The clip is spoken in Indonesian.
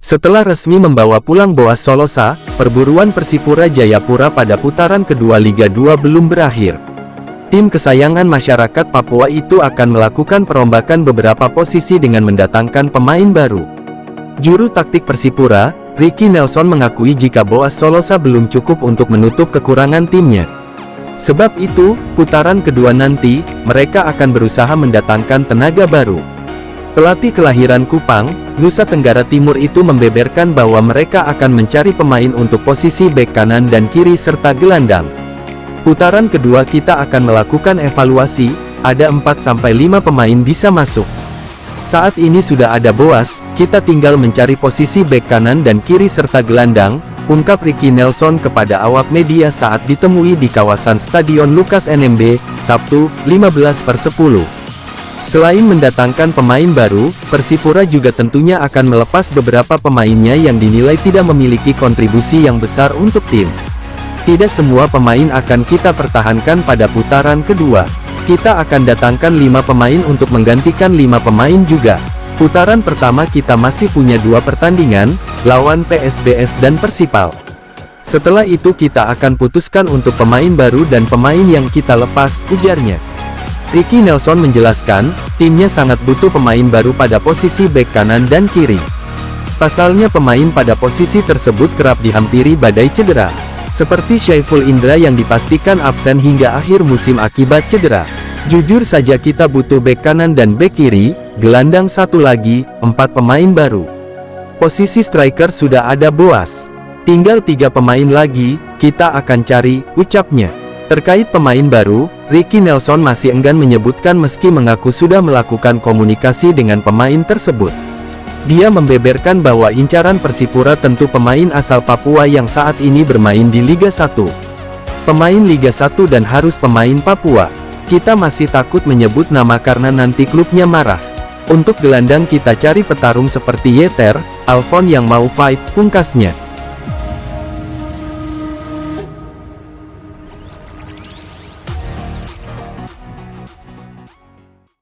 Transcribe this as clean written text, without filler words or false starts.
Setelah resmi membawa pulang Boas Solosa, perburuan Persipura Jayapura pada putaran kedua Liga 2 belum berakhir. Tim kesayangan masyarakat Papua itu akan melakukan perombakan beberapa posisi dengan mendatangkan pemain baru. Juru taktik Persipura, Ricky Nelson mengakui jika Boas Solosa belum cukup untuk menutup kekurangan timnya. Sebab itu, putaran kedua nanti, mereka akan berusaha mendatangkan tenaga baru. Pelatih kelahiran Kupang, Nusa Tenggara Timur itu membeberkan bahwa mereka akan mencari pemain untuk posisi bek kanan dan kiri serta gelandang. Putaran kedua kita akan melakukan evaluasi, ada 4-5 pemain bisa masuk. Saat ini sudah ada Boas, kita tinggal mencari posisi bek kanan dan kiri serta gelandang, ungkap Ricky Nelson kepada awak media saat ditemui di kawasan Stadion Lukas NMB, Sabtu, 15/10. Selain mendatangkan pemain baru, Persipura juga tentunya akan melepas beberapa pemainnya yang dinilai tidak memiliki kontribusi yang besar untuk tim. Tidak semua pemain akan kita pertahankan pada putaran kedua. Kita akan datangkan 5 pemain untuk menggantikan 5 pemain juga. Putaran pertama kita masih punya 2 pertandingan, lawan PSBS dan Persipal. Setelah itu kita akan putuskan untuk pemain baru dan pemain yang kita lepas, ujarnya. Ricky Nelson menjelaskan, timnya sangat butuh pemain baru pada posisi bek kanan dan kiri. Pasalnya pemain pada posisi tersebut kerap dihampiri badai cedera. Seperti Syaiful Indra yang dipastikan absen hingga akhir musim akibat cedera. Jujur saja kita butuh bek kanan dan bek kiri, gelandang 1 lagi, 4 pemain baru. Posisi striker sudah ada Boas. Tinggal 3 pemain lagi, kita akan cari, ucapnya. Terkait pemain baru, Ricky Nelson masih enggan menyebutkan meski mengaku sudah melakukan komunikasi dengan pemain tersebut. Dia membeberkan bahwa incaran Persipura tentu pemain asal Papua yang saat ini bermain di Liga 1. Pemain Liga 1 dan harus pemain Papua. Kita masih takut menyebut nama karena nanti klubnya marah. Untuk gelandang kita cari petarung seperti Yeter, Alfon yang mau fight, pungkasnya.